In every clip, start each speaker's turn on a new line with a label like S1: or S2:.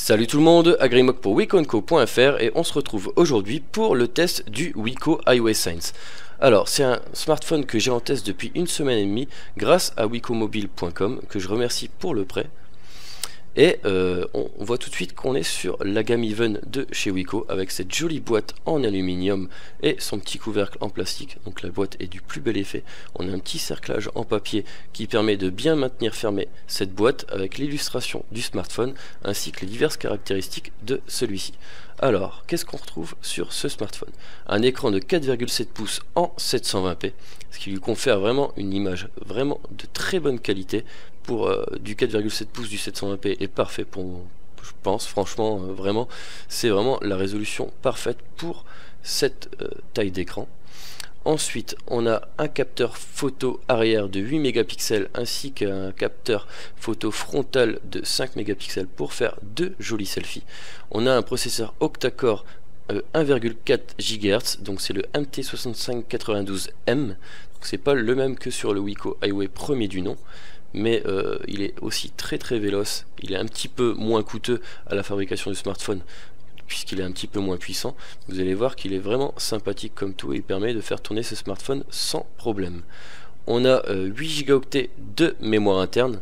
S1: Salut tout le monde, Agrimog pour wekonco.fr et on se retrouve aujourd'hui pour le test du Wiko iOS Signs. Alors c'est un smartphone que j'ai en test depuis une semaine et demie grâce à wikomobile.com que je remercie pour le prêt. Et on voit tout de suite qu'on est sur la gamme Even de chez Wiko avec cette jolie boîte en aluminium et son petit couvercle en plastique. Donc la boîte est du plus bel effet. On a un petit cerclage en papier qui permet de bien maintenir fermée cette boîte avec l'illustration du smartphone ainsi que les diverses caractéristiques de celui-ci. Alors, qu'est-ce qu'on retrouve sur ce smartphone? Un écran de 4,7 pouces en 720p, ce qui lui confère vraiment une image vraiment de très bonne qualité. Pour du 4,7 pouces du 720p est parfait pour, je pense, franchement, vraiment, c'est vraiment la résolution parfaite pour cette taille d'écran. Ensuite, on a un capteur photo arrière de 8 mégapixels ainsi qu'un capteur photo frontal de 5 mégapixels pour faire deux jolis selfies. On a un processeur octa-core 1,4 GHz, donc c'est le MT6592M. C'est pas le même que sur le Wiko Highway premier du nom, mais il est aussi très véloce. Il est un petit peu moins coûteux à la fabrication du smartphone puisqu'il est un petit peu moins puissant. Vous allez voir qu'il est vraiment sympathique comme tout et il permet de faire tourner ce smartphone sans problème. On a 8 Go de mémoire interne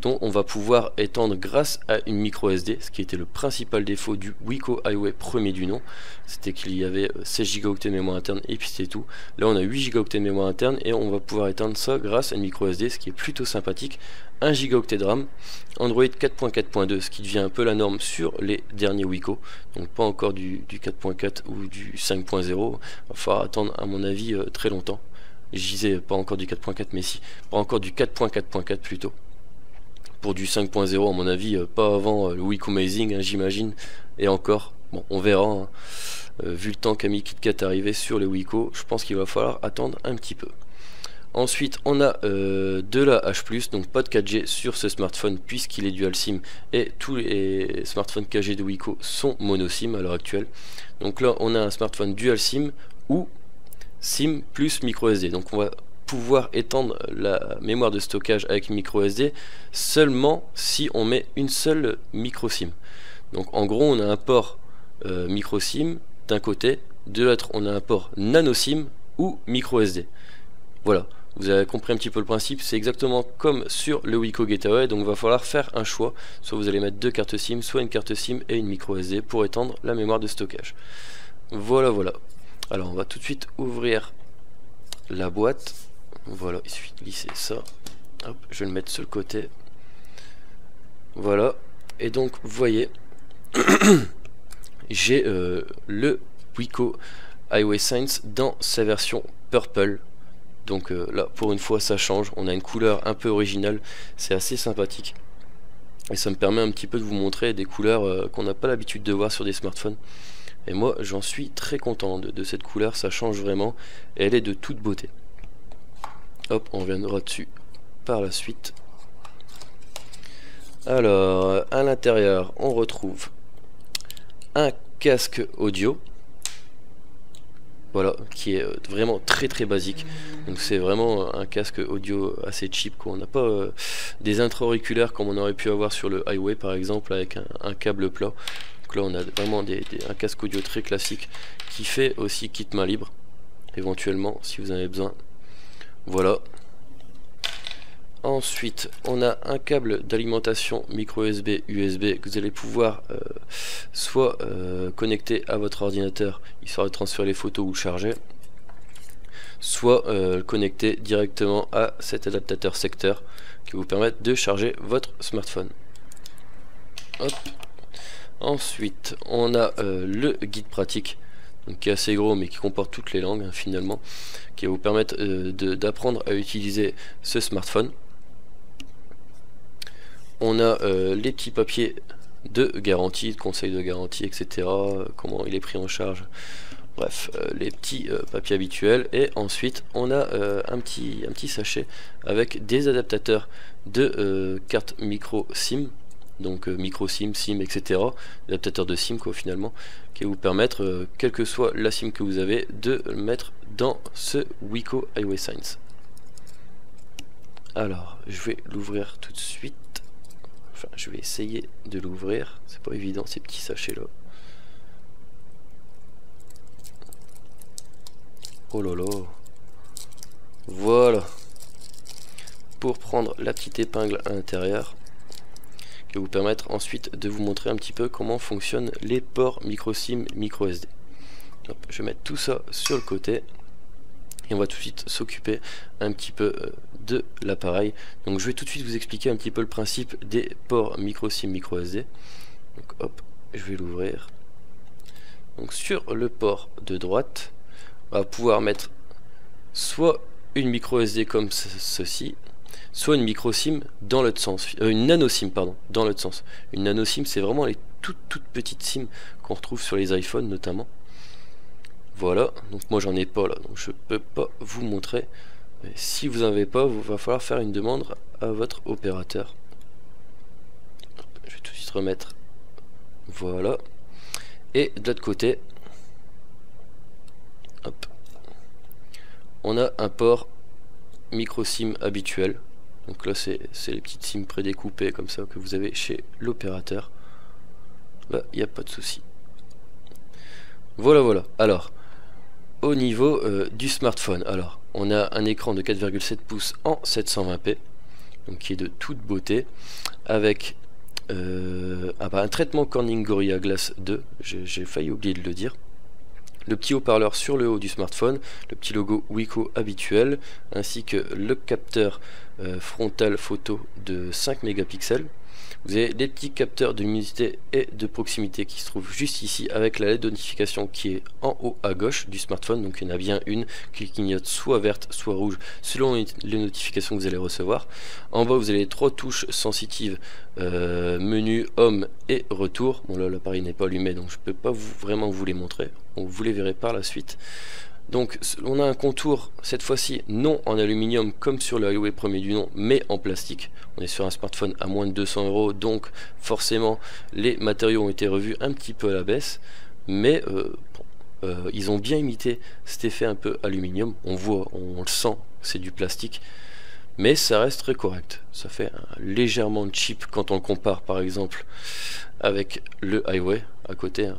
S1: dont on va pouvoir étendre grâce à une micro SD, ce qui était le principal défaut du Wiko Highway premier du nom, c'était qu'il y avait 16 Go de mémoire interne et puis c'était tout. Là on a 8 Go de mémoire interne et on va pouvoir éteindre ça grâce à une micro SD, ce qui est plutôt sympathique. 1 Go de RAM, Android 4.4.2, ce qui devient un peu la norme sur les derniers Wiko, donc pas encore du 4.4 ou du 5.0, il va falloir attendre à mon avis très longtemps. Je disais pas encore du 4.4 mais si, pas encore du 4.4.4 plutôt. Pour du 5.0 à mon avis, pas avant le Wiko Amazing, hein, j'imagine, et encore, bon on verra, hein. Vu le temps qu'a mis KitKat arrivé sur les Wiko, je pense qu'il va falloir attendre un petit peu. Ensuite on a de la H+, donc pas de 4G sur ce smartphone puisqu'il est dual SIM et tous les smartphones 4G de Wiko sont mono SIM à l'heure actuelle. Donc là on a un smartphone dual SIM ou SIM plus micro SD, donc on va pouvoir étendre la mémoire de stockage avec une micro SD seulement si on met une seule micro SIM. Donc en gros on a un port micro SIM d'un côté, de l'autre on a un port nano SIM ou micro SD. Voilà, vous avez compris un petit peu le principe, c'est exactement comme sur le Wiko Gateway, donc il va falloir faire un choix, soit vous allez mettre deux cartes SIM, soit une carte SIM et une micro SD pour étendre la mémoire de stockage. Voilà. Alors on va tout de suite ouvrir la boîte. Voilà, il suffit de glisser ça. Hop, je vais le mettre sur le côté. Voilà. Et donc, vous voyez, j'ai le Wiko iOS Signs dans sa version Purple. Donc là, pour une fois, ça change. On a une couleur un peu originale. C'est assez sympathique. Et ça me permet un petit peu de vous montrer des couleurs qu'on n'a pas l'habitude de voir sur des smartphones. Et moi, j'en suis très content de cette couleur. Ça change vraiment. Et elle est de toute beauté. Hop, on reviendra dessus par la suite. Alors, à l'intérieur, on retrouve un casque audio. Voilà, qui est vraiment très basique. Donc c'est vraiment un casque audio assez cheap, quoi. On n'a pas des intra-auriculaires comme on aurait pu avoir sur le Highway par exemple avec un câble plat. Donc là on a vraiment un casque audio très classique qui fait aussi kit main libre, éventuellement si vous en avez besoin. Voilà. Ensuite, on a un câble d'alimentation micro USB que vous allez pouvoir soit connecter à votre ordinateur histoire de transférer les photos ou le charger, soit connecter directement à cet adaptateur secteur qui vous permet de charger votre smartphone. Hop. Ensuite, on a le guide pratique, donc qui est assez gros mais qui comporte toutes les langues, hein, finalement, qui va vous permettre d'apprendre à utiliser ce smartphone. On a les petits papiers de garantie, de conseils de garantie, etc. Comment il est pris en charge. Bref, les petits papiers habituels. Et ensuite, on a un petit sachet avec des adaptateurs de cartes micro SIM. Donc micro SIM, SIM, etc. Adaptateurs de SIM, quoi, finalement, qui va vous permettre, quelle que soit la SIM que vous avez, de le mettre dans ce Wiko iOS Signs. Alors, je vais l'ouvrir tout de suite. Enfin, je vais essayer de l'ouvrir. C'est pas évident ces petits sachets là. Oh là là. Voilà. Pour prendre la petite épingle à l'intérieur, qui va vous permettre ensuite de vous montrer un petit peu comment fonctionnent les ports micro SIM, micro SD. Hop, je vais mettre tout ça sur le côté et on va tout de suite s'occuper un petit peu de l'appareil. Donc je vais tout de suite vous expliquer un petit peu le principe des ports micro SIM, micro SD. Donc hop, je vais l'ouvrir. Donc sur le port de droite, on va pouvoir mettre soit une micro SD comme ceci, soit une micro SIM dans l'autre sens, une nano SIM pardon, dans l'autre sens. Une nano SIM, c'est vraiment les toutes petites SIM qu'on retrouve sur les iPhones notamment. Voilà, donc moi j'en ai pas là, donc je peux pas vous montrer. Mais si vous n'en avez pas, il va falloir faire une demande à votre opérateur. Je vais tout de suite remettre. Voilà. Et de l'autre côté, hop, on a un port micro SIM habituel. Donc là c'est les petites SIM prédécoupées comme ça que vous avez chez l'opérateur. Là il n'y a pas de souci. Voilà. Alors au niveau du smartphone, alors on a un écran de 4,7 pouces en 720p, donc qui est de toute beauté, avec un traitement Corning Gorilla Glass 2, j'ai failli oublier de le dire. Le petit haut-parleur sur le haut du smartphone, le petit logo Wiko habituel, ainsi que le capteur frontal photo de 5 mégapixels. Vous avez les petits capteurs de luminosité et de proximité qui se trouvent juste ici avec la LED de notification qui est en haut à gauche du smartphone. Donc il y en a bien une qui clignote soit verte soit rouge selon les notifications que vous allez recevoir. En bas vous avez les 3 touches sensitives, menu, home et retour. Bon là l'appareil n'est pas allumé donc je peux pas vraiment vous les montrer, vous les verrez par la suite. Donc on a un contour cette fois-ci non en aluminium comme sur le Highway premier du nom, mais en plastique. On est sur un smartphone à moins de 200 €, donc forcément les matériaux ont été revus un petit peu à la baisse, mais ils ont bien imité cet effet un peu aluminium. On voit, on le sent, c'est du plastique, mais ça reste très correct. Ça fait légèrement cheap quand on le compare par exemple avec le Highway à côté.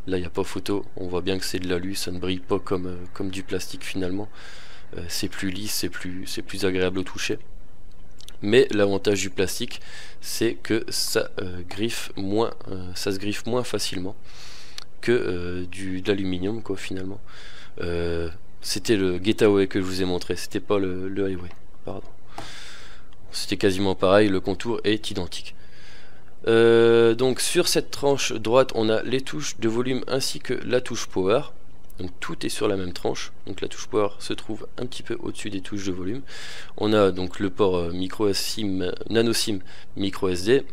S1: Là il n'y a pas photo, on voit bien que c'est de l'alu, ça ne brille pas comme du plastique finalement. C'est plus lisse, c'est plus agréable au toucher. Mais l'avantage du plastique, c'est que ça se griffe moins facilement que de l'aluminium quoi finalement. C'était le Getaway que je vous ai montré, c'était pas le Highway, pardon. C'était quasiment pareil, le contour est identique. Donc sur cette tranche droite on a les touches de volume ainsi que la touche power, donc tout est sur la même tranche. Donc la touche power se trouve un petit peu au dessus des touches de volume. On a donc le port micro SIM, nano SIM micro SD,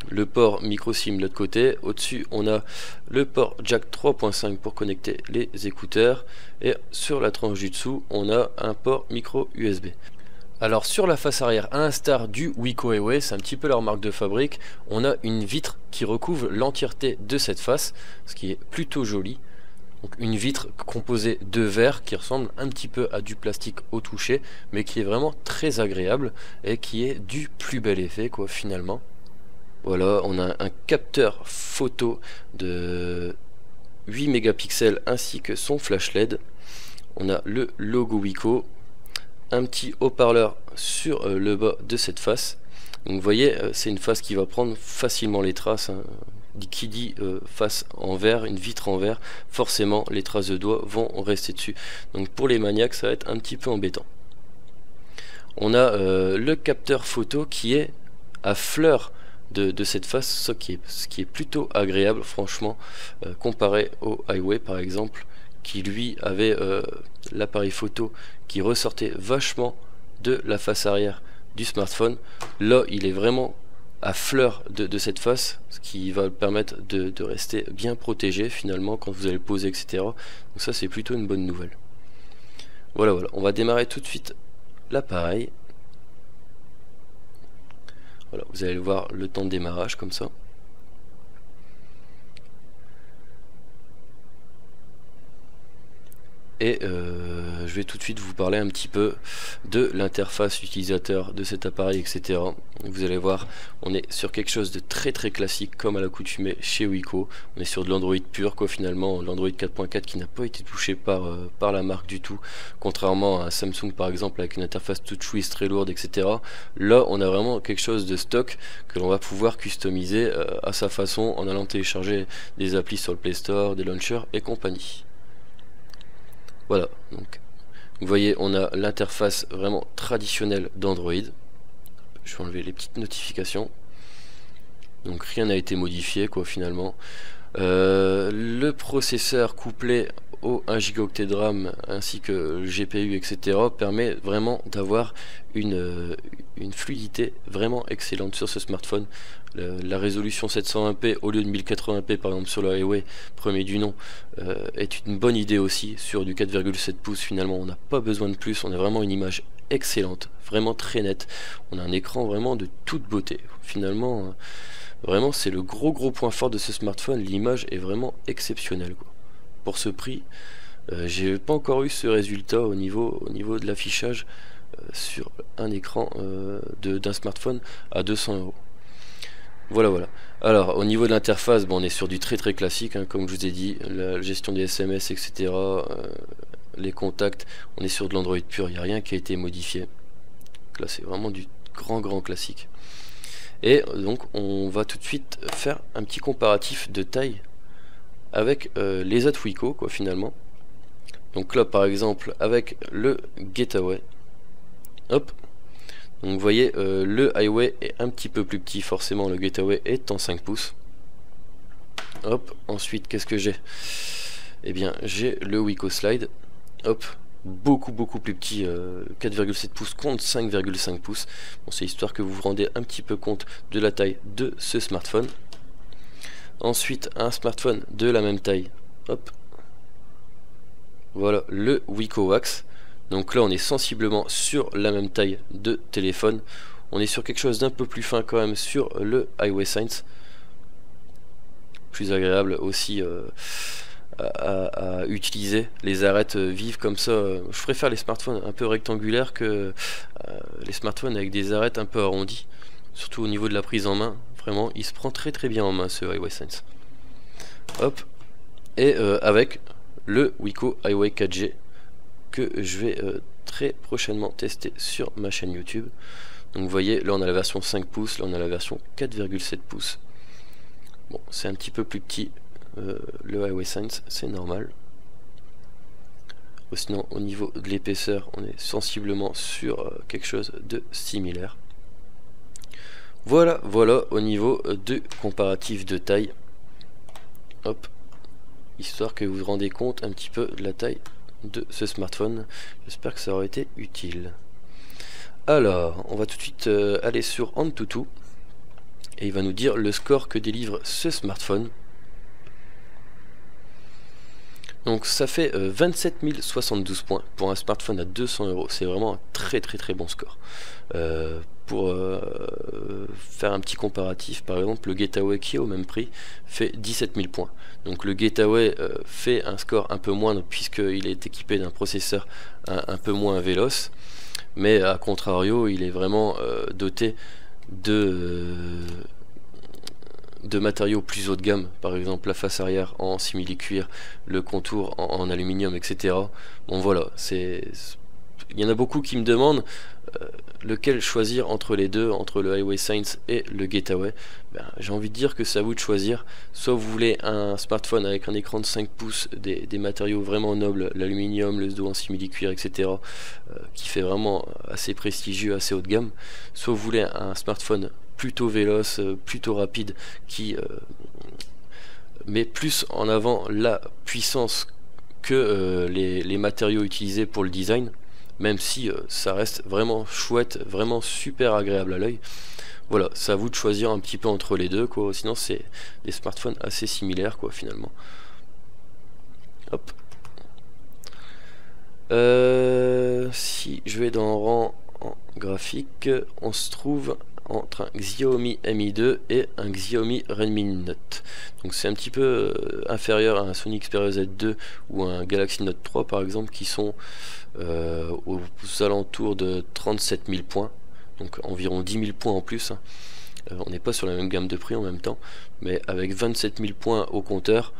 S1: le port micro SIM de l'autre côté. Au dessus on a le port jack 3.5 pour connecter les écouteurs, et sur la tranche du dessous on a un port micro USB. Alors sur la face arrière, à l'instar du Wiko Highway, c'est un petit peu leur marque de fabrique, on a une vitre qui recouvre l'entièreté de cette face, ce qui est plutôt joli. Donc une vitre composée de verre qui ressemble un petit peu à du plastique au toucher, mais qui est vraiment très agréable et qui est du plus bel effet quoi finalement. Voilà, on a un capteur photo de 8 mégapixels ainsi que son flash LED. On a le logo Wiko, un petit haut-parleur sur le bas de cette face. Donc vous voyez, c'est une face qui va prendre facilement les traces, hein. Qui dit face en verre, une vitre en verre, forcément les traces de doigts vont rester dessus. Donc pour les maniaques ça va être un petit peu embêtant. On a le capteur photo qui est à fleur de cette face, ce qui est plutôt agréable franchement, comparé au Highway par exemple, qui lui avait l'appareil photo qui ressortait vachement de la face arrière du smartphone. Là il est vraiment à fleur de cette face, ce qui va permettre de rester bien protégé finalement quand vous allez le poser, etc. Donc ça c'est plutôt une bonne nouvelle. Voilà, on va démarrer tout de suite l'appareil. Voilà, vous allez voir le temps de démarrage comme ça. Et je vais tout de suite vous parler un petit peu de l'interface utilisateur de cet appareil, etc. Vous allez voir, on est sur quelque chose de très classique comme à l'accoutumée chez Wiko. On est sur de l'Android pur, quoi, finalement, l'Android 4.4 qui n'a pas été touché par la marque du tout, contrairement à Samsung par exemple avec une interface TouchWiz très lourde, etc. Là on a vraiment quelque chose de stock que l'on va pouvoir customiser à sa façon en allant télécharger des applis sur le Play Store, des launchers et compagnie. Voilà, donc vous voyez, on a l'interface vraiment traditionnelle d'Android. Je vais enlever les petites notifications. Donc rien n'a été modifié, quoi, finalement. Le processeur couplé au 1 Go de RAM ainsi que le GPU, etc. permet vraiment d'avoir une fluidité vraiment excellente sur ce smartphone. La résolution 720p au lieu de 1080p par exemple sur le Highway premier du nom est une bonne idée aussi. Sur du 4,7 pouces finalement on n'a pas besoin de plus, on a vraiment une image excellente, vraiment très nette, on a un écran vraiment de toute beauté finalement. Vraiment c'est le gros point fort de ce smartphone, l'image est vraiment exceptionnelle, quoi. Pour ce prix, j'ai pas encore eu ce résultat au niveau de l'affichage sur un écran d'un smartphone à 200 €. Voilà. Alors au niveau de l'interface, bon, on est sur du très classique, hein, comme je vous ai dit, la gestion des SMS, etc. Les contacts, on est sur de l'Android pur, il n'y a rien qui a été modifié. Là c'est vraiment du grand classique. Et donc on va tout de suite faire un petit comparatif de taille avec les autres Wiko, quoi, finalement. Donc là par exemple avec le Getaway, hop, donc vous voyez le Highway est un petit peu plus petit, forcément le Getaway est en 5 pouces. Hop, ensuite qu'est-ce que j'ai? Eh bien j'ai le Wiko Slide, hop, beaucoup plus petit, 4,7 pouces contre 5,5 pouces. Bon, c'est histoire que vous vous rendez un petit peu compte de la taille de ce smartphone. Ensuite un smartphone de la même taille, hop, voilà le Wiko Wax. Donc là on est sensiblement sur la même taille de téléphone. On est sur quelque chose d'un peu plus fin quand même sur le Highway Science, plus agréable aussi à utiliser. Les arêtes vives comme ça, je préfère les smartphones un peu rectangulaires que les smartphones avec des arêtes un peu arrondies, surtout au niveau de la prise en main. Vraiment il se prend très bien en main ce Highway Science. Hop, et avec le Wiko Highway 4G que je vais très prochainement tester sur ma chaîne YouTube. Donc vous voyez, là on a la version 5 pouces, là on a la version 4,7 pouces. Bon, c'est un petit peu plus petit le Highway Science, c'est normal. Sinon au niveau de l'épaisseur on est sensiblement sur quelque chose de similaire. Voilà au niveau de comparatif de taille. Hop, histoire que vous vous rendez compte un petit peu de la taille de ce smartphone. J'espère que ça aura été utile. Alors on va tout de suite aller sur Antutu et il va nous dire le score que délivre ce smartphone. Donc ça fait 27 072 points pour un smartphone à 200 €. C'est vraiment un très bon score. Pour faire un petit comparatif, par exemple le Getaway qui est au même prix fait 17 000 points. Donc le Getaway fait un score un peu moindre puisqu'il est équipé d'un processeur un peu moins véloce, mais à contrario il est vraiment doté de matériaux plus haut de gamme, par exemple la face arrière en simili-cuir, le contour en aluminium, etc. Bon voilà, il y en a beaucoup qui me demandent lequel choisir entre les deux, entre le Highway Science et le Getaway. Ben, j'ai envie de dire que c'est à vous de choisir. Soit vous voulez un smartphone avec un écran de 5 pouces, des matériaux vraiment nobles, l'aluminium, le dos en simili-cuir, etc., qui fait vraiment assez prestigieux, assez haut de gamme. Soit vous voulez un smartphone plutôt véloce, plutôt rapide, qui met plus en avant la puissance que les matériaux utilisés pour le design, même si ça reste vraiment chouette, vraiment super agréable à l'œil. Voilà, c'est à vous de choisir un petit peu entre les deux, quoi. Sinon c'est des smartphones assez similaires, quoi, finalement. Hop. Si je vais dans rang en graphique, on se trouve entre un Xiaomi Mi 2 et un Xiaomi Redmi Note. Donc c'est un petit peu inférieur à un Sony Xperia Z2 ou un Galaxy Note 3 par exemple, qui sont aux alentours de 37 000 points, donc environ 10 000 points en plus, hein. On n'est pas sur la même gamme de prix en même temps, mais avec 27 000 points au compteur,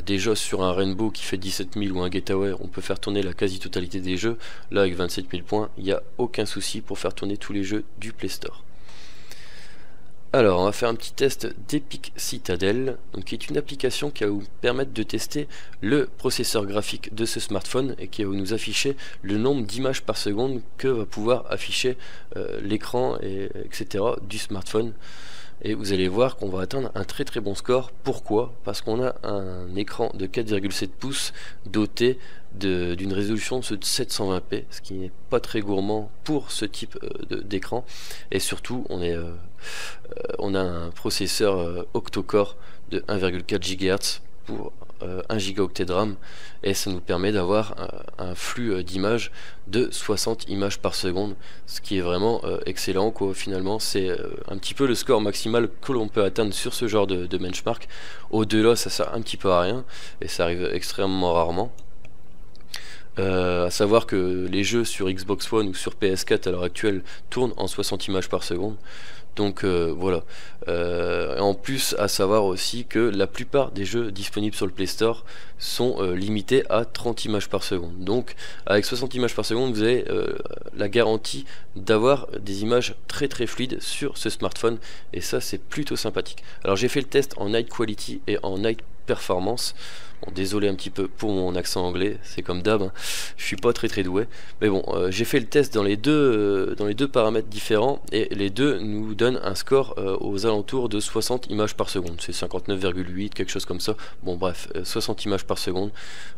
S1: déjà sur un Rainbow qui fait 17 000 ou un Getaway, on peut faire tourner la quasi-totalité des jeux. Là avec 27 000 points, il n'y a aucun souci pour faire tourner tous les jeux du Play Store. Alors on va faire un petit test d'Epic Citadel, donc, qui est une application qui va vous permettre de tester le processeur graphique de ce smartphone et qui va nous afficher le nombre d'images par seconde que va pouvoir afficher l'écran, etc. du smartphone. Et vous allez voir qu'on va atteindre un très très bon score. Pourquoi? Parce qu'on a un écran de 4,7 pouces doté d'une résolution de 720p, ce qui n'est pas très gourmand pour ce type d'écran. Et surtout, on a un processeur octa-core de 1,4 GHz pour 1 gigaoctet de RAM, et ça nous permet d'avoir un flux d'images de 60 images par seconde, ce qui est vraiment excellent quoi. Finalement c'est un petit peu le score maximal que l'on peut atteindre sur ce genre de benchmark. Au-delà ça sert un petit peu à rien et ça arrive extrêmement rarement. À savoir que les jeux sur Xbox One ou sur PS4 à l'heure actuelle tournent en 60 images par seconde. Donc voilà. En plus, à savoir aussi que la plupart des jeux disponibles sur le Play Store sont limités à 30 images par seconde. Donc avec 60 images par seconde, vous avez la garantie d'avoir des images très très fluides sur ce smartphone, et ça c'est plutôt sympathique. Alors j'ai fait le test en Night Quality et en Night Performance. Bon, désolé un petit peu pour mon accent anglais, c'est comme d'hab, hein. Je suis pas très très doué, mais bon, j'ai fait le test dans les deux paramètres différents, et les deux nous donnent un score aux alentours de 60 images par seconde. C'est 59,8, quelque chose comme ça. Bon bref, 60 images par seconde.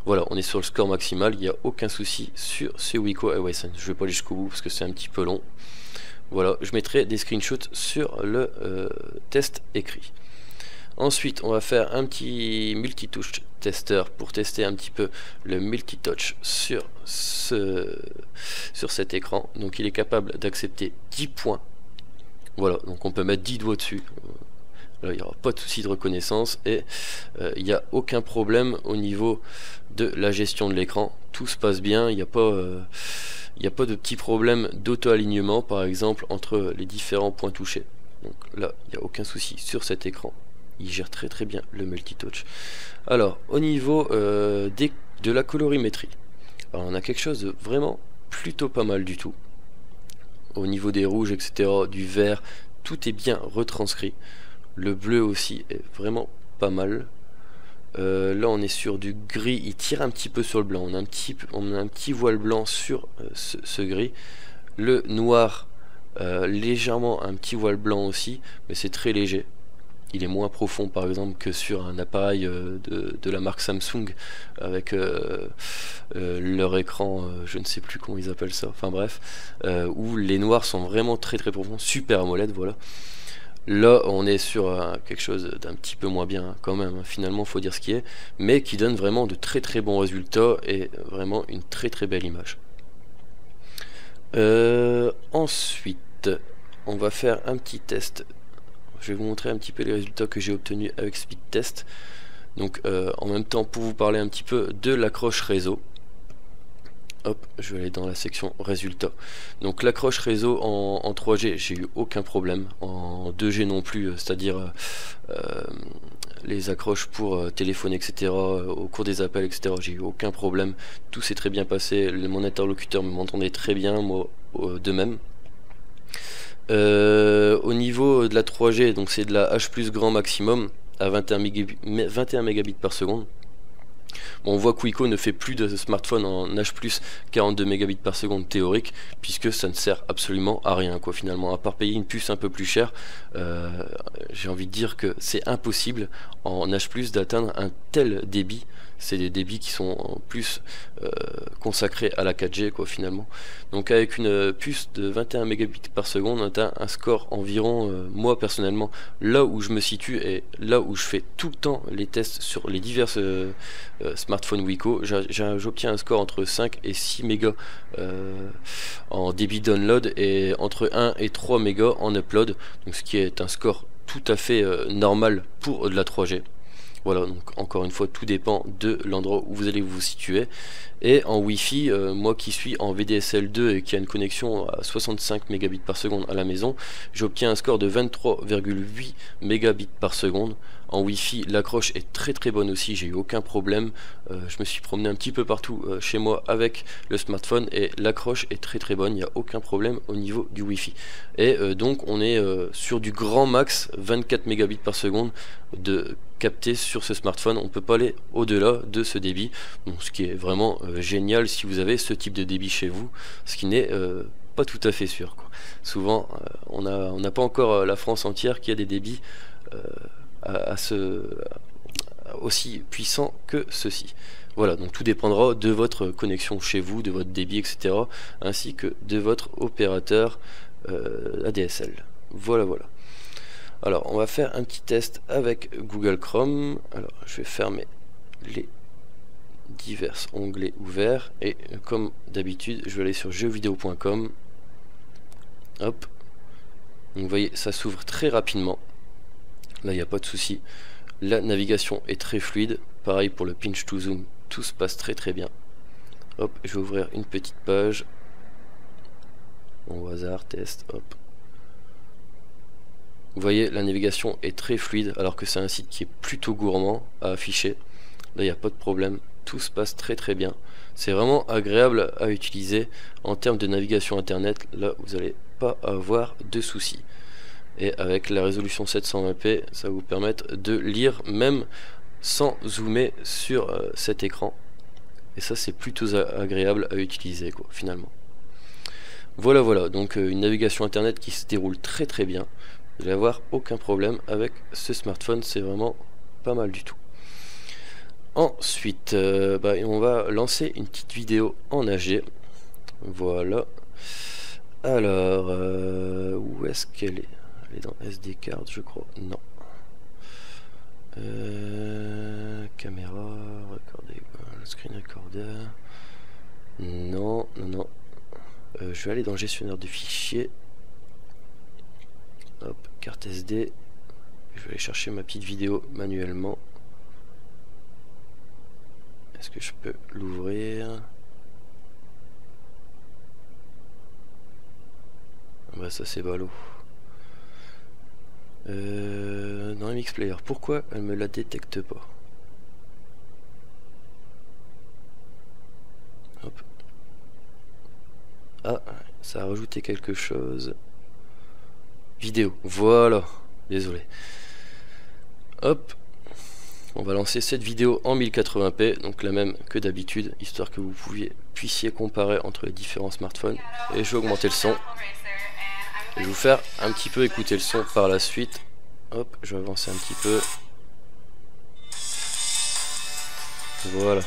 S1: Voilà, on est sur le score maximal, il n'y a aucun souci sur ce Wico Hisense. Je vais pas aller jusqu'au bout parce que c'est un petit peu long. Voilà, je mettrai des screenshots sur le test écrit. Ensuite, on va faire un petit multitouch tester pour tester un petit peu le multitouch sur cet écran. Donc il est capable d'accepter 10 points. Voilà, donc on peut mettre 10 doigts dessus. Là, il n'y aura pas de souci de reconnaissance, et il n'y a aucun problème au niveau de la gestion de l'écran. Tout se passe bien, il n'y a pas de petits problèmes d'auto-alignement par exemple entre les différents points touchés. Donc là, il n'y a aucun souci sur cet écran. Il gère très très bien le multitouch. Alors au niveau de la colorimétrie, alors, on a quelque chose de vraiment plutôt pas mal du tout. Au niveau des rouges, etc., du vert, tout est bien retranscrit. Le bleu aussi est vraiment pas mal. Là on est sur du gris, il tire un petit peu sur le blanc. On a un petit voile blanc sur ce gris. Le noir, légèrement un petit voile blanc aussi, mais c'est très léger. Il est moins profond par exemple que sur un appareil de la marque Samsung avec leur écran, je ne sais plus comment ils appellent ça, enfin bref, où les noirs sont vraiment très très profonds, Super AMOLED, voilà. Là on est sur quelque chose d'un petit peu moins bien, hein, quand même, hein, finalement faut dire ce qui est, mais qui donne vraiment de très très bons résultats et vraiment une très très belle image. Ensuite on va faire un petit test. Je vais vous montrer un petit peu les résultats que j'ai obtenus avec Speedtest. Donc en même temps, pour vous parler un petit peu de l'accroche réseau. Hop, je vais aller dans la section résultats. Donc l'accroche réseau en 3G, j'ai eu aucun problème. En 2G non plus, c'est-à-dire les accroches pour téléphone, etc. Au cours des appels, etc. J'ai eu aucun problème. Tout s'est très bien passé. Mon interlocuteur m'entendait très bien, moi de même. Au niveau de la 3G, donc c'est de la H+ grand maximum à 21 mégabits par seconde. Bon, on voit que Wico ne fait plus de smartphone en H+ 42 mégabits par seconde théorique, puisque ça ne sert absolument à rien quoi, finalement, à part payer une puce un peu plus chère. J'ai envie de dire que c'est impossible en H+ d'atteindre un tel débit. c'est des débits qui sont plus consacrés à la 4G quoi finalement. Donc avec une puce de 21 mégabits par seconde, on atteint un score environ, moi personnellement, là où je me situe et là où je fais tout le temps les tests sur les divers smartphones Wiko, j'obtiens un score entre 5 et 6 mégas en débit download et entre 1 et 3 mégas en upload, donc ce qui est un score tout à fait normal pour de la 3G. Voilà, donc encore une fois, tout dépend de l'endroit où vous allez vous situer. Et en Wi-Fi, moi qui suis en VDSL 2 et qui a une connexion à 65 mégabits par seconde à la maison, j'obtiens un score de 23,8 mégabits par seconde. En Wi-Fi, l'accroche est très très bonne aussi, j'ai eu aucun problème. Je me suis promené un petit peu partout chez moi avec le smartphone et l'accroche est très très bonne, il n'y a aucun problème au niveau du Wi-Fi. Et donc on est sur du grand max 24 mégabits par seconde de capté sur ce smartphone, on peut pas aller au-delà de ce débit, donc ce qui est vraiment génial si vous avez ce type de débit chez vous, ce qui n'est pas tout à fait sûr quoi. Souvent on n'a pas encore la France entière qui a des débits aussi puissants que ceci. Voilà, donc tout dépendra de votre connexion chez vous, de votre débit, etc. ainsi que de votre opérateur ADSL. Voilà. Alors on va faire un petit test avec Google Chrome. Alors je vais fermer les divers onglets ouverts et comme d'habitude je vais aller sur jeuxvideo.com. Hop, donc vous voyez ça s'ouvre très rapidement. Là il n'y a pas de souci. La navigation est très fluide. Pareil pour le pinch to zoom, tout se passe très très bien. Hop, je vais ouvrir une petite page. Au hasard, test, hop. Vous voyez, la navigation est très fluide alors que c'est un site qui est plutôt gourmand à afficher. Là, il n'y a pas de problème, tout se passe très très bien. C'est vraiment agréable à utiliser en termes de navigation internet. Là, vous n'allez pas avoir de soucis. Et avec la résolution 720p, ça va vous permettre de lire même sans zoomer sur cet écran. Et ça, c'est plutôt agréable à utiliser quoi, finalement. Voilà, donc une navigation internet qui se déroule très très bien. Vous n'allez avoir aucun problème avec ce smartphone, c'est vraiment pas mal du tout. Ensuite, on va lancer une petite vidéo en AG. Voilà. Alors, où est-ce qu'elle est? Elle est dans SD card, je crois. Non. Caméra, recorder, screen recorder. Non. Je vais aller dans le gestionnaire de fichiers. Hop, carte SD. Je vais aller chercher ma petite vidéo manuellement. Est-ce que je peux l'ouvrir? Bah ça c'est ballot. Dans MX Player, pourquoi elle me la détecte pas? Hop. Ah, ça a rajouté quelque chose. Vidéo, voilà. Désolé. Hop. On va lancer cette vidéo en 1080p, donc la même que d'habitude, histoire que vous puissiez comparer entre les différents smartphones. Et je vais augmenter le son. Je vais vous faire un petit peu écouter le son par la suite. Hop, je vais avancer un petit peu. Voilà.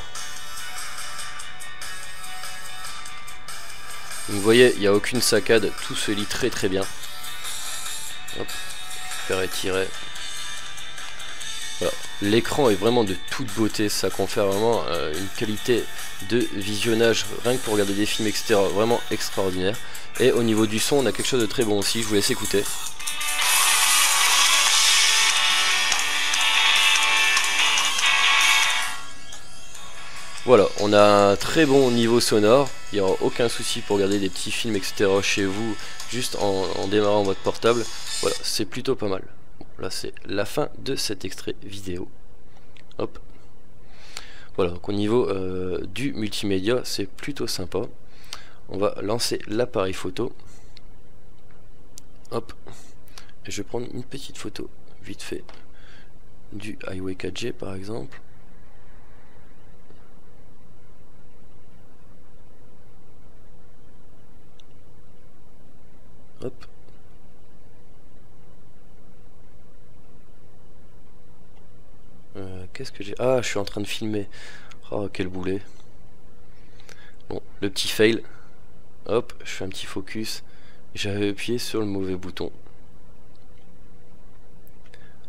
S1: Vous voyez, il n'y a aucune saccade, tout se lit très très bien. Hop, faire étirer. Voilà. L'écran est vraiment de toute beauté, ça confère vraiment une qualité de visionnage, rien que pour regarder des films, etc. Vraiment extraordinaire. Et au niveau du son, on a quelque chose de très bon aussi, je vous laisse écouter. Voilà, on a un très bon niveau sonore, il n'y aura aucun souci pour regarder des petits films, etc. chez vous, juste en démarrant votre portable. Voilà, c'est plutôt pas mal. Bon, là, c'est la fin de cet extrait vidéo. Hop. Voilà, donc au niveau du multimédia, c'est plutôt sympa. On va lancer l'appareil photo. Hop. Et je vais prendre une petite photo, vite fait, du Highway 4G par exemple. Hop. Qu'est-ce que j'ai? Ah, je suis en train de filmer Oh, quel boulet. Bon, le petit fail. Hop, je fais un petit focus. J'avais appuyé sur le mauvais bouton.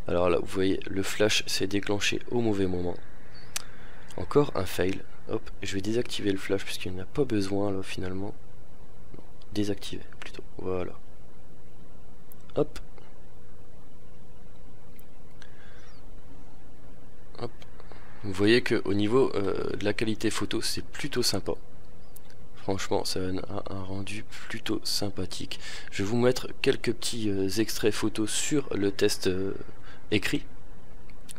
S1: Alors là, vous voyez, le flash s'est déclenché au mauvais moment. Encore un fail. Hop, je vais désactiver le flash puisqu'il n'y en a pas besoin là finalement. Non, désactiver plutôt. Voilà. Hop. Hop. Vous voyez que au niveau de la qualité photo, c'est plutôt sympa. Franchement, ça donne un rendu plutôt sympathique. Je vais vous mettre quelques petits extraits photos sur le test écrit,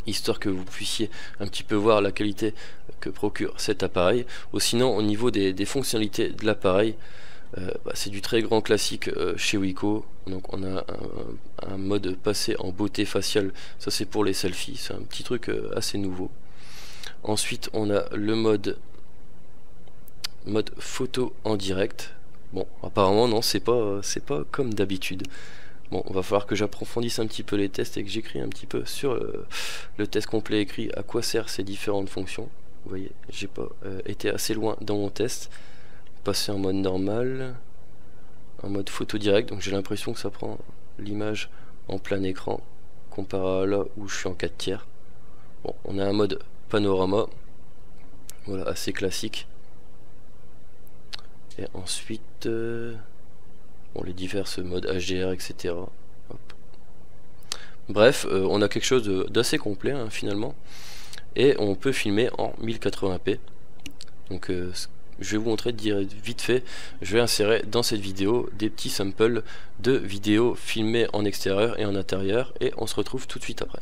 S1: histoire que vous puissiez un petit peu voir la qualité que procure cet appareil. Ou sinon, au niveau des fonctionnalités de l'appareil, c'est du très grand classique chez Wiko. Donc on a un mode passé en beauté faciale, ça c'est pour les selfies, c'est un petit truc assez nouveau. Ensuite on a le mode photo en direct. Bon, apparemment non, c'est pas comme d'habitude. Bon, on va falloir que j'approfondisse un petit peu les tests et que j'écris un petit peu sur le test complet écrit à quoi servent ces différentes fonctions. Vous voyez, j'ai pas été assez loin dans mon test. Passer en mode normal, en mode photo direct, donc j'ai l'impression que ça prend l'image en plein écran comparé à là où je suis en 4 tiers. Bon, on a un mode panorama, voilà, assez classique. Et ensuite bon, les divers modes HDR, etc. Hop. Bref, on a quelque chose d'assez complet hein, finalement, et on peut filmer en 1080p. Donc je vais vous montrer vite fait. Je vais insérer dans cette vidéo des petits samples de vidéos filmées en extérieur et en intérieur, et on se retrouve tout de suite après.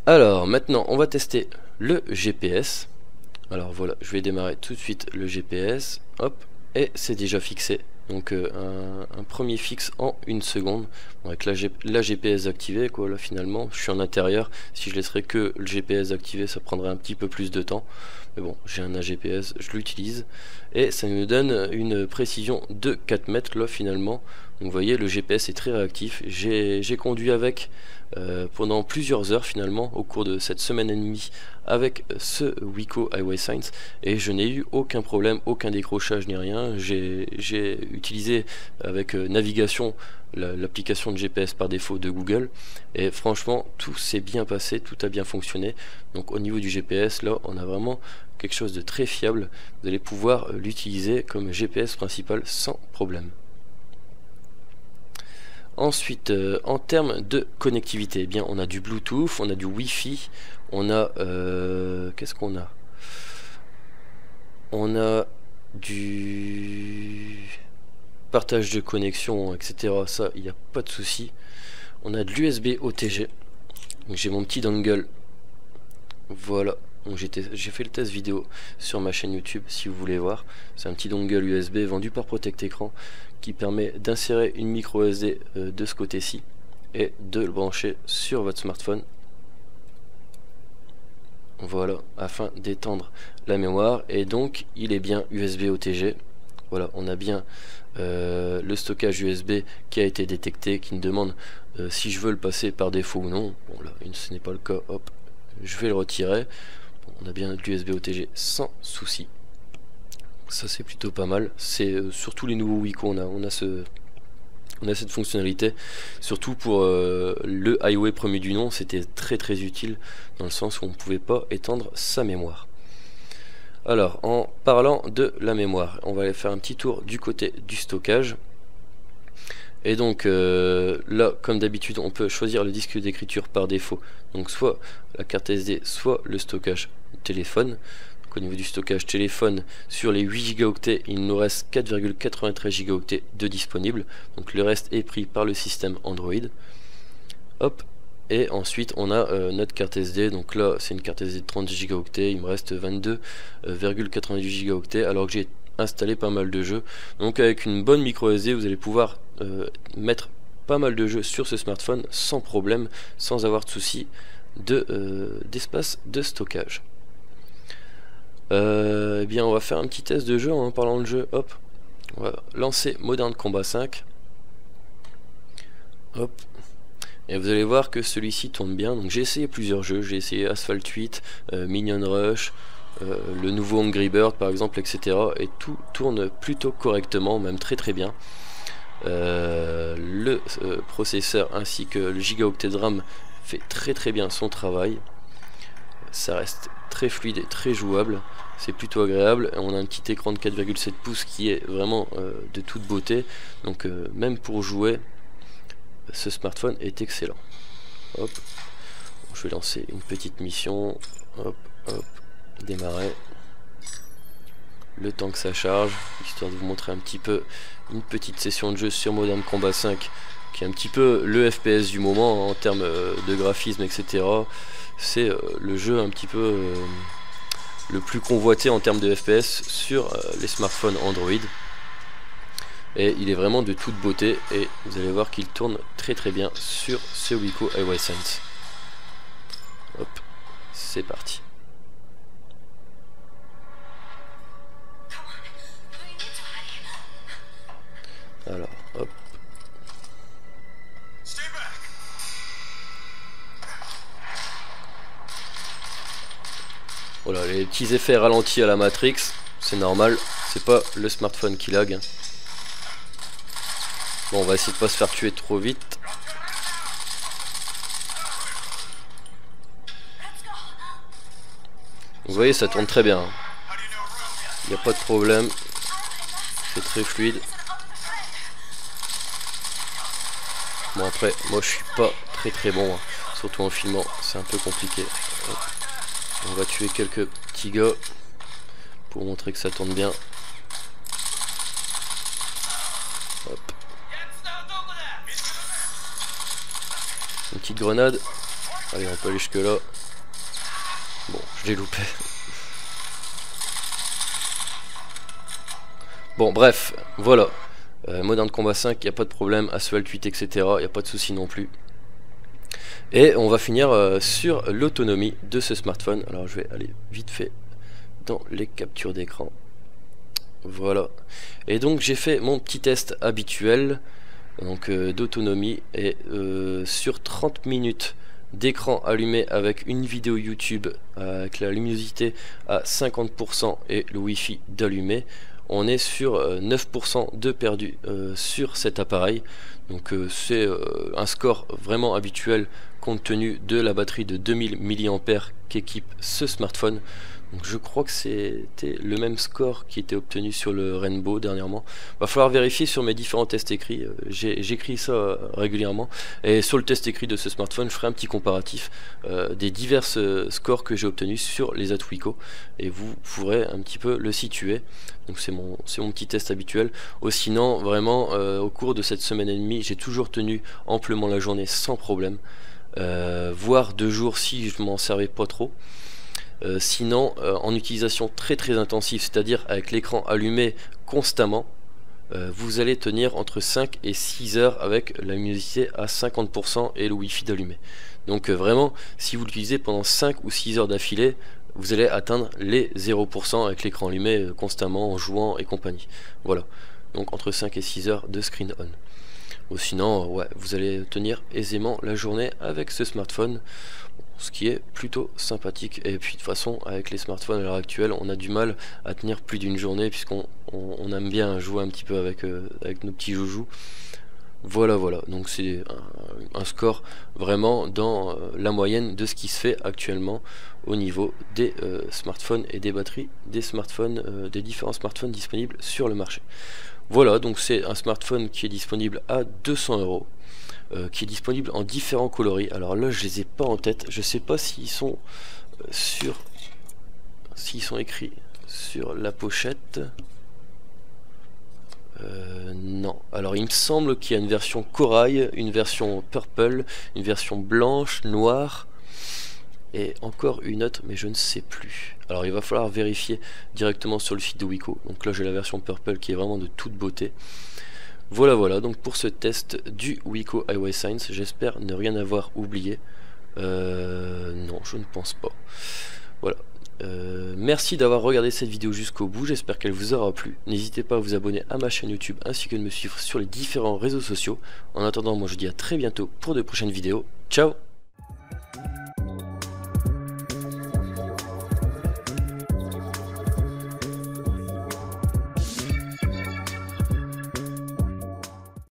S1: Alors maintenant on va tester le GPS. Alors voilà, je vais démarrer tout de suite le GPS, hop, et c'est déjà fixé. Donc un premier fixe en 1 seconde, bon, avec la GPS activée quoi. Là finalement je suis en intérieur, si je laisserais que le GPS activé ça prendrait un petit peu plus de temps, mais bon, j'ai un AGPS, je l'utilise et ça me donne une précision de 4 mètres là finalement. Donc vous voyez, le GPS est très réactif. J'ai conduit avec pendant plusieurs heures finalement au cours de cette semaine et demie avec ce Wiko Highway Signs, et je n'ai eu aucun problème, aucun décrochage ni rien. J'ai utilisé avec navigation l'application de GPS par défaut de Google, et franchement tout s'est bien passé, tout a bien fonctionné. Donc au niveau du GPS là on a vraiment quelque chose de très fiable, vous allez pouvoir l'utiliser comme GPS principal sans problème. Ensuite, en termes de connectivité, eh bien, on a du Bluetooth, on a du Wi-Fi, on a qu'est-ce qu'on a? On a du partage de connexion, etc. Ça, il n'y a pas de souci. On a de l'USB OTG. Donc j'ai mon petit dongle. Voilà. Donc j'ai fait le test vidéo sur ma chaîne YouTube si vous voulez voir. C'est un petit dongle USB vendu par Protect Écran qui permet d'insérer une micro SD de ce côté-ci et de le brancher sur votre smartphone. Voilà, afin d'étendre la mémoire, et donc il est bien USB OTG. Voilà, on a bien le stockage USB qui a été détecté, qui me demande si je veux le passer par défaut ou non. Bon là, ce n'est pas le cas, hop, je vais le retirer. Bon, on a bien l'USB OTG sans souci. Ça c'est plutôt pas mal. C'est sur tous les nouveaux Wiko on a cette fonctionnalité, surtout pour le Highway premier du nom. C'était très utile dans le sens où on ne pouvait pas étendre sa mémoire. Alors en parlant de la mémoire, on va aller faire un petit tour du côté du stockage. Et donc là, comme d'habitude, on peut choisir le disque d'écriture par défaut, donc soit la carte SD, soit le stockage téléphone. Donc qu'au niveau du stockage téléphone, sur les 8 Go, il nous reste 4,93 Go de disponible. Donc le reste est pris par le système Android. Hop. Et ensuite on a notre carte SD, donc là c'est une carte SD de 30 Go, il me reste 22,98 Go alors que j'ai installé pas mal de jeux. Donc avec une bonne micro SD vous allez pouvoir mettre pas mal de jeux sur ce smartphone sans problème, sans avoir de soucis d'espace de stockage. Eh bien on va faire un petit test de jeu en parlant de jeu. Hop, on va lancer Modern Combat 5. Hop. Et vous allez voir que celui-ci tourne bien. Donc j'ai essayé plusieurs jeux, j'ai essayé Asphalt 8, Minion Rush, le nouveau Angry Bird par exemple, etc. Et tout tourne plutôt correctement, même très bien. Le processeur ainsi que le gigaoctet de RAM fait très bien son travail. Ça reste très fluide et très jouable, c'est plutôt agréable. On a un petit écran de 4,7 pouces qui est vraiment de toute beauté. Donc même pour jouer, ce smartphone est excellent. Hop, je vais lancer une petite mission. Hop, démarrer. Le temps que ça charge, histoire de vous montrer un petit peu une petite session de jeu sur Modern Combat 5, qui est un petit peu le FPS du moment en termes de graphisme, etc. C'est le jeu un petit peu le plus convoité en termes de FPS sur les smartphones Android. Et il est vraiment de toute beauté et vous allez voir qu'il tourne très bien sur ce Wiko iOS Sense. Hop, c'est parti. Alors, hop. Voilà, les petits effets ralentis à la Matrix, c'est normal, c'est pas le smartphone qui lag. Bon, on va essayer de pas se faire tuer trop vite. Vous voyez, ça tourne très bien. Il n'y a pas de problème. C'est très fluide. Bon, après, moi je suis pas très bon, hein. Surtout en filmant, c'est un peu compliqué. Hop. On va tuer quelques petits gars pour montrer que ça tourne bien. Hop. Une petite grenade. Allez, on peut aller jusque là. Bon, je l'ai loupé. Bon, bref, voilà. Modern Combat 5, il n'y a pas de problème. Asphalt 8, etc. Il n'y a pas de souci non plus. Et on va finir sur l'autonomie de ce smartphone. Alors, je vais aller vite fait dans les captures d'écran. Voilà. Et donc, j'ai fait mon petit test habituel. Donc d'autonomie, et sur 30 minutes d'écran allumé avec une vidéo YouTube avec la luminosité à 50% et le Wi-Fi d'allumé, on est sur 9% de perdu sur cet appareil. Donc c'est un score vraiment habituel compte tenu de la batterie de 2000 mAh qu'équipe ce smartphone. Donc je crois que c'était le même score qui était obtenu sur le Rainbow dernièrement. Va falloir vérifier sur mes différents tests écrits. J'écris ça régulièrement. Et sur le test écrit de ce smartphone, je ferai un petit comparatif des divers scores que j'ai obtenus sur les Wiko. Et vous pourrez un petit peu le situer. Donc c'est mon petit test habituel. Sinon, vraiment, au cours de cette semaine et demie, j'ai toujours tenu amplement la journée sans problème. Voire 2 jours si je m'en servais pas trop. Sinon en utilisation très intensive, c'est-à-dire avec l'écran allumé constamment, vous allez tenir entre 5 et 6 heures avec la luminosité à 50% et le Wi-Fi d'allumé. Donc vraiment, si vous l'utilisez pendant 5 ou 6 heures d'affilée, vous allez atteindre les 0% avec l'écran allumé constamment en jouant et compagnie. Voilà, donc entre 5 et 6 heures de screen on. Ou sinon, ouais, vous allez tenir aisément la journée avec ce smartphone, ce qui est plutôt sympathique. Et puis de toute façon, avec les smartphones à l'heure actuelle, on a du mal à tenir plus d'une journée, puisqu'on aime bien jouer un petit peu avec nos petits joujoux. Voilà, donc c'est un score vraiment dans la moyenne de ce qui se fait actuellement au niveau des smartphones et des batteries des smartphones, des différents smartphones disponibles sur le marché. Voilà, donc c'est un smartphone qui est disponible à 200 €, qui est disponible en différents coloris. Alors là, je les ai pas en tête, je sais pas s'ils sont s'ils sont écrits sur la pochette. Non. Alors il me semble qu'il y a une version corail, une version purple, une version blanche, noire et encore une autre, mais je ne sais plus. Alors il va falloir vérifier directement sur le site de Wico. Donc là j'ai la version purple qui est vraiment de toute beauté. Voilà donc pour ce test du Wico Highway Signs, j'espère ne rien avoir oublié. Non, je ne pense pas. Voilà. Merci d'avoir regardé cette vidéo jusqu'au bout, j'espère qu'elle vous aura plu. N'hésitez pas à vous abonner à ma chaîne YouTube ainsi que de me suivre sur les différents réseaux sociaux. En attendant, moi je vous dis à très bientôt pour de prochaines vidéos. Ciao!